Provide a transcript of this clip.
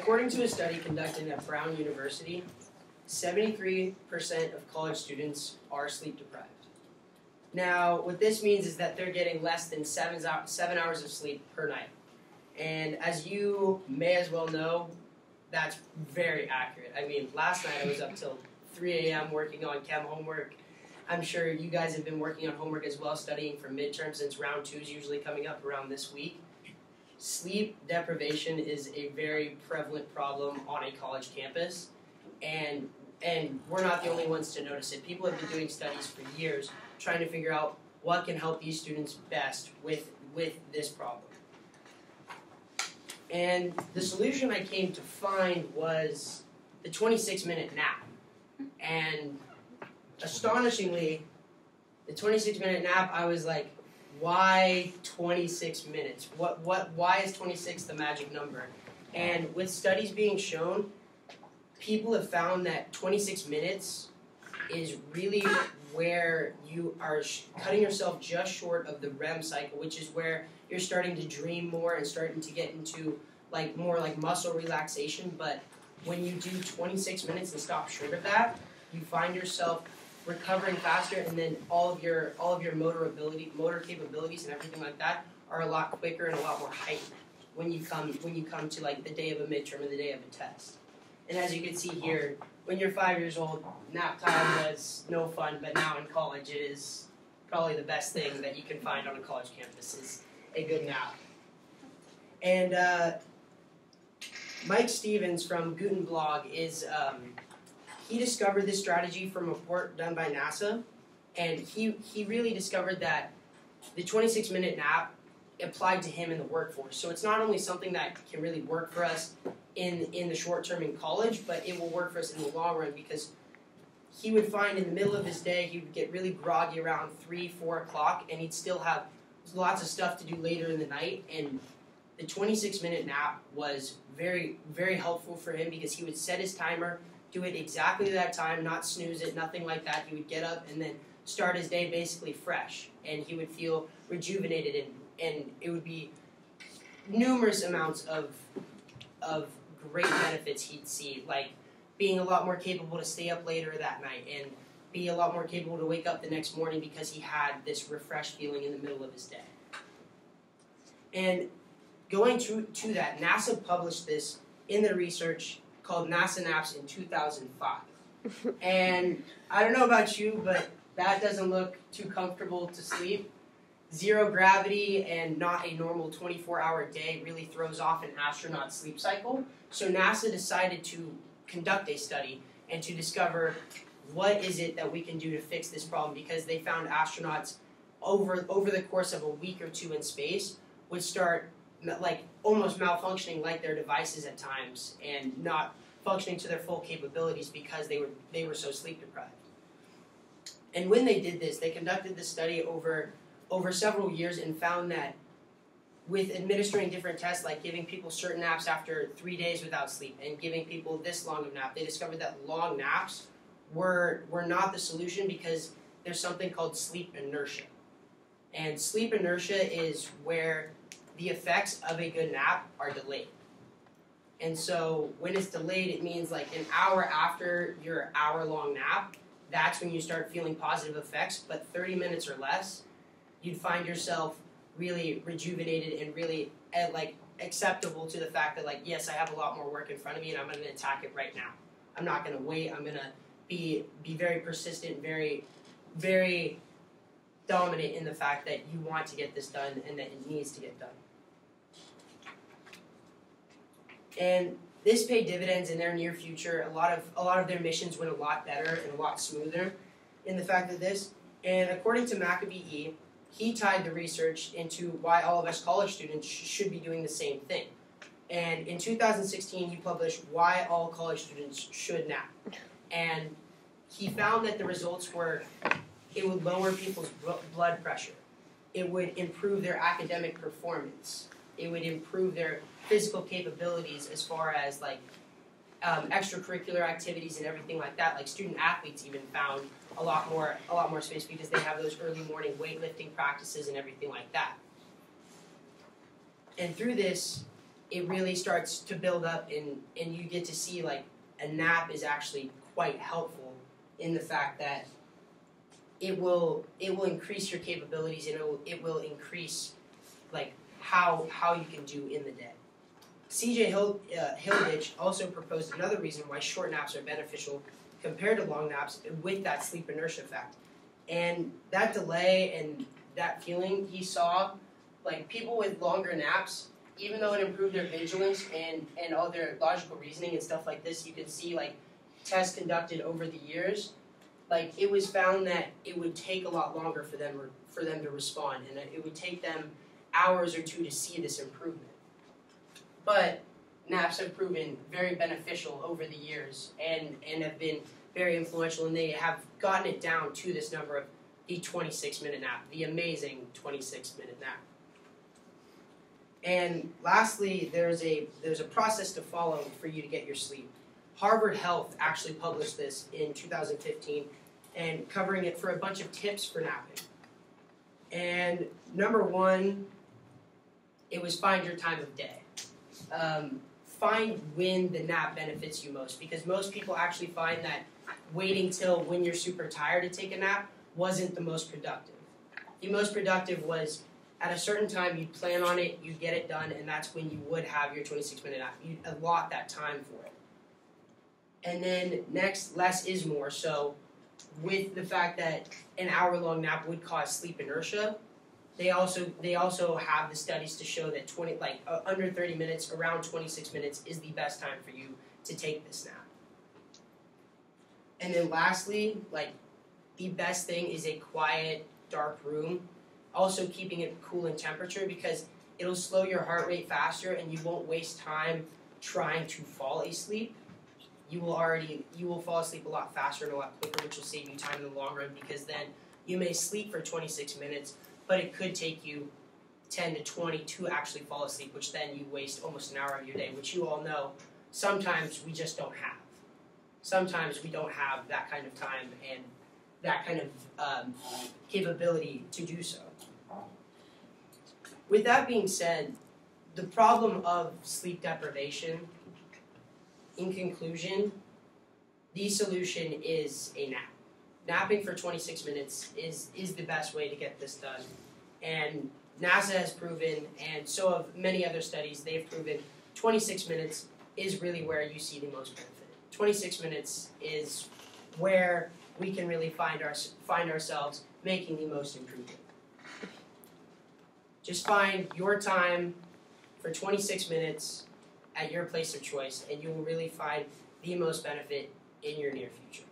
according to a study conducted at Brown University, 73% of college students are sleep deprived. Now, what this means is that they're getting less than 7 hours of sleep per night. And as you may as well know, that's very accurate. I mean, last night I was up till 3 a.m. working on chem homework. I'm sure you guys have been working on homework as well, studying for midterms, since round 2 is usually coming up around this week. Sleep deprivation is a very prevalent problem on a college campus, and we're not the only ones to notice it. People have been doing studies for years trying to figure out what can help these students best with this problem. And the solution I came to find was the 26-minute nap. And astonishingly, the 26-minute nap, I was like, why 26 minutes? Why is 26 the magic number? And with studies being shown, people have found that 26 minutes is really where you are cutting yourself just short of the REM cycle, which is where you're starting to dream more and starting to get into more muscle relaxation. But when you do 26 minutes and stop short of that, you find yourself recovering faster, and then all of your motor capabilities and everything like that are a lot quicker and a lot more heightened when you come to the day of a midterm or the day of a test. And as you can see here, when you're 5 years old, nap time was no fun, but now in college it is probably the best thing that you can find on a college campus is a good nap. And Mike Stevens from Gutenblog he discovered this strategy from a report done by NASA, and he really discovered that the 26-minute nap applied to him in the workforce. So it's not only something that can really work for us in the short term in college, but it will work for us in the long run, because he would find in the middle of his day he would get really groggy around 3, 4 o'clock, and he'd still have lots of stuff to do later in the night. And the 26-minute nap was very, very helpful for him, because he would set his timer, do it exactly that time, not snooze it, nothing like that. He would get up and then start his day basically fresh, and he would feel rejuvenated, and it would be numerous amounts of great benefits he'd see, like being a lot more capable to stay up later that night and be a lot more capable to wake up the next morning because he had this refreshed feeling in the middle of his day. And going to that, NASA published this in their research called NASA Naps in 2005. And I don't know about you, but that doesn't look too comfortable to sleep. Zero gravity and not a normal 24-hour day really throws off an astronaut's sleep cycle. So NASA decided to conduct a study and to discover what is it that we can do to fix this problem, because they found astronauts over the course of a week or two in space would start almost malfunctioning like their devices at times and not functioning to their full capabilities because they were so sleep deprived. And when they did this, they conducted this study over several years and found that with administering different tests, like giving people certain naps after 3 days without sleep and giving people this long of nap, they discovered that long naps were not the solution, because there's something called sleep inertia. And sleep inertia is where the effects of a good nap are delayed. And so when it's delayed, it means like an hour after your hour-long nap, that's when you start feeling positive effects. But 30 minutes or less, you'd find yourself really rejuvenated and really acceptable to the fact that yes, I have a lot more work in front of me and I'm going to attack it right now. I'm not going to wait. I'm going to be very persistent, very, very dominant in the fact that you want to get this done and that it needs to get done. And this paid dividends in their near future. A lot of their missions went a lot better and a lot smoother in the fact of this. And according to Maccabee E., he tied the research into why all of us college students should be doing the same thing. And in 2016, he published Why All College Students Should Nap. And he found that the results were, it would lower people's blood pressure. It would improve their academic performance. It would improve their physical capabilities as far as extracurricular activities and everything like that. Like student athletes even found a lot more space because they have those early morning weightlifting practices and everything like that. And through this, it really starts to build up, and you get to see like a nap is actually quite helpful in the fact that it will increase your capabilities, and it will increase like how you can do in the day. C.J. Hilditch also proposed another reason why short naps are beneficial compared to long naps with that sleep inertia effect. And that delay and that feeling he saw, like people with longer naps, even though it improved their vigilance and all their logical reasoning and stuff like this, you could see like tests conducted over the years, like it was found that it would take a lot longer for them to respond, and it would take them hours or two to see this improvement. But naps have proven very beneficial over the years and have been very influential, and they have gotten it down to this number of the 26-minute nap, the amazing 26-minute nap. And lastly, there's a process to follow for you to get your sleep. Harvard Health actually published this in 2015 and covering it for a bunch of tips for napping. And number one, it was find your time of day. Find when the nap benefits you most, because most people actually find that waiting till when you're super tired to take a nap wasn't the most productive. The most productive was at a certain time, you'd plan on it, you'd get it done, and that's when you would have your 26-minute nap. You'd allot that time for it. And then next, less is more. So with the fact that an hour-long nap would cause sleep inertia, they also have the studies to show that under 30 minutes, around 26 minutes is the best time for you to take this nap. And then lastly, like the best thing is a quiet, dark room. Also keeping it cool in temperature, because it'll slow your heart rate faster and you won't waste time trying to fall asleep. You will fall asleep a lot faster and a lot quicker, which will save you time in the long run, because then you may sleep for 26 minutes, but it could take you 10 to 20 to actually fall asleep, which then you waste almost an hour of your day, which you all know sometimes we just don't have. Sometimes we don't have that kind of time and that kind of capability to do so. With that being said, the problem of sleep deprivation, in conclusion, the solution is a nap. Napping for 26 minutes is the best way to get this done. And NASA has proven, and so have many other studies, they've proven 26 minutes is really where you see the most benefit. 26 minutes is where we can really find ourselves making the most improvement. Just find your time for 26 minutes at your place of choice, and you will really find the most benefit in your near future.